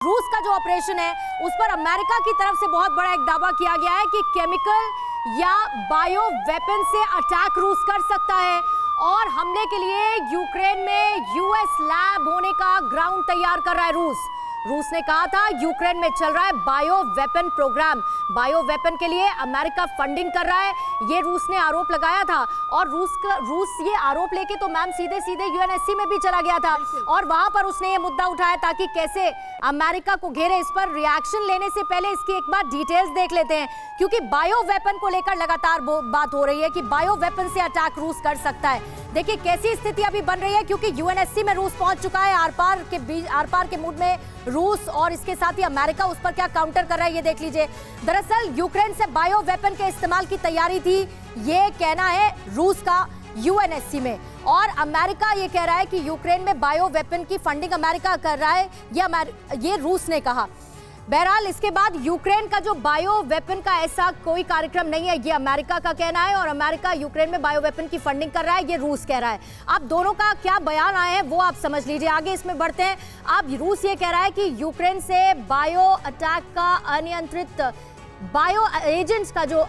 रूस का जो ऑपरेशन है उस पर अमेरिका की तरफ से बहुत बड़ा एक दावा किया गया है कि केमिकल या बायो वेपन से अटैक रूस कर सकता है और हमले के लिए यूक्रेन में यूएस लैब होने का ग्राउंड तैयार कर रहा है रूस ने कहा था यूक्रेन में चल रहा है bio weapon programme. Bio weapon के लिए अमेरिका फंडिंग कर रहा है, ये रूस ने आरोप लगाया था और रूस ये आरोप लेके तो मैम सीधे सीधे यूएनएससी में भी चला गया था और वहां पर उसने ये मुद्दा उठाया ताकि कैसे अमेरिका को घेरे। इस पर रिएक्शन लेने से पहले इसकी एक बार डिटेल्स देख लेते हैं, क्योंकि बायो वेपन को लेकर लगातार बात हो रही है कि बायो वेपन से अटैक रूस कर सकता है। देखिए कैसी स्थिति अभी बन रही है, क्योंकि यूएनएससी में रूस पहुंच चुका है। आर पार के मूड में रूस और इसके साथ ही अमेरिका उस पर क्या काउंटर कर रहा है ये देख लीजिए। दरअसल यूक्रेन से बायो वेपन के इस्तेमाल की तैयारी थी, ये कहना है रूस का यूएनएससी में, और अमेरिका ये कह रहा है कि यूक्रेन में बायो वेपन की फंडिंग अमेरिका कर रहा है, ये रूस ने कहा। बहरहाल इसके बाद यूक्रेन का जो बायो वेपन का ऐसा कोई कार्यक्रम नहीं है, ये अमेरिका का कहना है, और अमेरिका यूक्रेन में बायो वेपन की फंडिंग कर रहा है, ये रूस कह रहा है। अब दोनों का क्या बयान आए हैं वो आप समझ लीजिए, आगे इसमें बढ़ते हैं। अब रूस ये कह रहा है कि यूक्रेन से बायो अटैक का अनियंत्रित बायो एजेंट्स का जो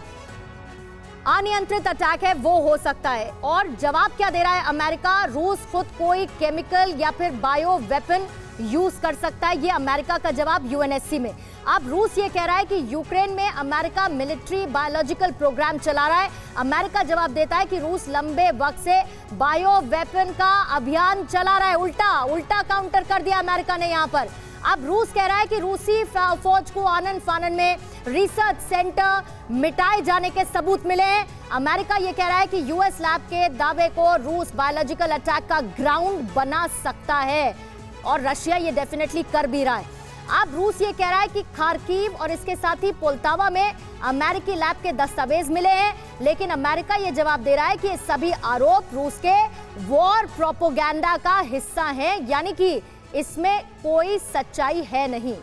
अनियंत्रित अटैक है वो हो सकता है। और जवाब क्या दे रहा है अमेरिका? रूस खुद कोई केमिकल या फिर बायो वेपन यूज कर सकता है, ये अमेरिका का जवाब यूएनएससी में। अब रूस ये कह रहा है कि यूक्रेन में अमेरिका मिलिट्री बायोलॉजिकल प्रोग्राम चला रहा है। अमेरिका जवाब देता है कि रूस लंबे वक्त से बायो वेपन का अभियान चला रहा है। उल्टा काउंटर कर दिया अमेरिका ने यहाँ पर। अब रूस कह रहा है कि रूसी फौज को आनन फानन में रिसर्च सेंटर मिटाए जाने के सबूत मिले हैं। अमेरिका ये कह रहा है कि यूएस लैब के दावे को रूस बायोलॉजिकल अटैक का ग्राउंड बना सकता है, और रशिया ये डेफिनेटली कर भी रहा है। अब रूस ये कह रहा है कि खार्किव और इसके साथ ही पोल्तावा में अमेरिकी लैब के दस्तावेज मिले हैं, लेकिन अमेरिका ये जवाब दे रहा है कि ये सभी आरोप रूस के वॉर प्रोपोगेंडा का हिस्सा हैं, यानी कि इसमें कोई सच्चाई है नहीं।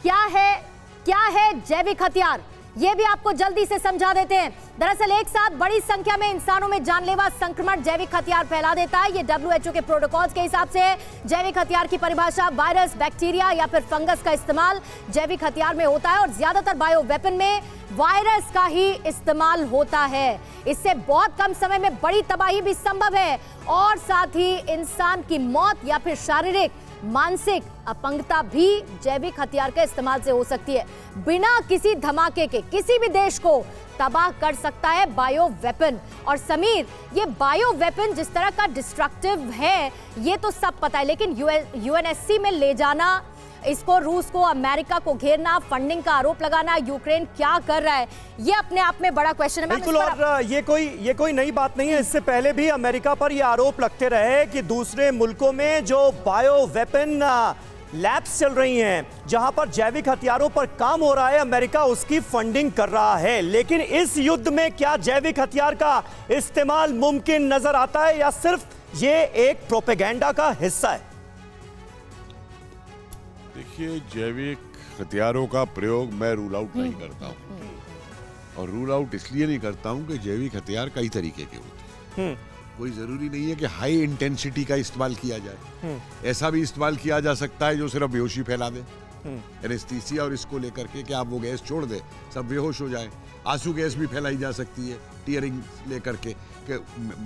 क्या है जैविक हथियार, ये भी आपको जल्दी से समझा देते हैं। दरअसल एक साथ बड़ी संख्या में इंसानों में जानलेवा संक्रमण जैविक हथियार फैला देता है, ये डब्ल्यूएचओ के प्रोटोकॉल्स के हिसाब से है। जैविक हथियार की परिभाषा वायरस, बैक्टीरिया या फिर फंगस का इस्तेमाल जैविक हथियार में होता है, और ज्यादातर बायो वेपन में वायरस का ही इस्तेमाल होता है। इससे बहुत कम समय में बड़ी तबाही भी संभव है, और साथ ही इंसान की मौत या फिर शारीरिक मानसिक अपंगता भी जैविक हथियार के इस्तेमाल से हो सकती है। बिना किसी धमाके के किसी भी देश को तबाह कर सकता है बायो वेपन। और समीर, ये बायो वेपन जिस तरह का डिस्ट्रक्टिव है ये तो सब पता है, लेकिन यूएनएससी में ले जाना, इसको रूस को अमेरिका को घेरना, फंडिंग का आरोप लगाना, यूक्रेन क्या कर रहा है, ये अपने आप में बड़ा क्वेश्चन है। बिल्कुल, और ये कोई नई बात नहीं है। इससे पहले भी अमेरिका पर ये आरोप लगते रहे कि दूसरे मुल्कों में जो बायो वेपन लैब्स चल रही हैं, जहां पर जैविक हथियारों पर काम हो रहा है, अमेरिका उसकी फंडिंग कर रहा है। लेकिन इस युद्ध में क्या जैविक हथियार का इस्तेमाल मुमकिन नजर आता है, या सिर्फ ये एक प्रोपेगेंडा का हिस्सा है? देखिए, जैविक हथियारों का प्रयोग मैं रूल आउट नहीं करता हूँ, और रूल आउट इसलिए नहीं करता हूँ कि जैविक हथियार कई तरीके के होते हैं। कोई जरूरी नहीं है कि हाई इंटेंसिटी का इस्तेमाल किया जाए, ऐसा भी इस्तेमाल किया जा सकता है जो सिर्फ बेहोशी फैला दे, एनेस्थीसिया और इसको लेकर के कि आप वो गैस छोड़ दे सब बेहोश हो जाए। आंसू गैस भी फैलाई जा सकती है टीयरिंग लेकर के।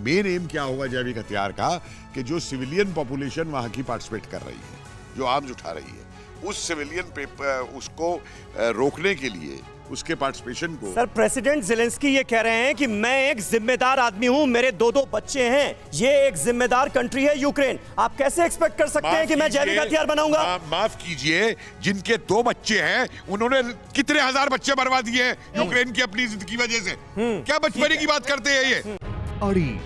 मेन एम क्या होगा जैविक हथियार का, कि जो सिविलियन पॉपुलेशन वहाँ की पार्टिसिपेट कर रही है, जो आर्म्स उठा रही है, उस सिविलियन उसको रोकने के लिए उसके पार्टिसिपेशन को। सर, प्रेसिडेंट ज़ेलेंस्की ये कह रहे हैं कि मैं एक जिम्मेदार आदमी हूं, मेरे दो बच्चे हैं, ये एक जिम्मेदार कंट्री है यूक्रेन। आप कैसे एक्सपेक्ट कर सकते हैं कि मैं जैविक हथियार बनाऊंगा? माफ कीजिए, जिनके 2 बच्चे हैं उन्होंने कितने हजार बच्चे बर्बाद दिए हैं यूक्रेन की अपनी जिद की वजह से। क्या बचपने की बात करते हैं ये? अड़ी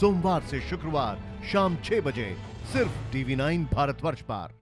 सोमवार से शुक्रवार शाम 6 बजे सिर्फ TV9 भारतवर्ष पर।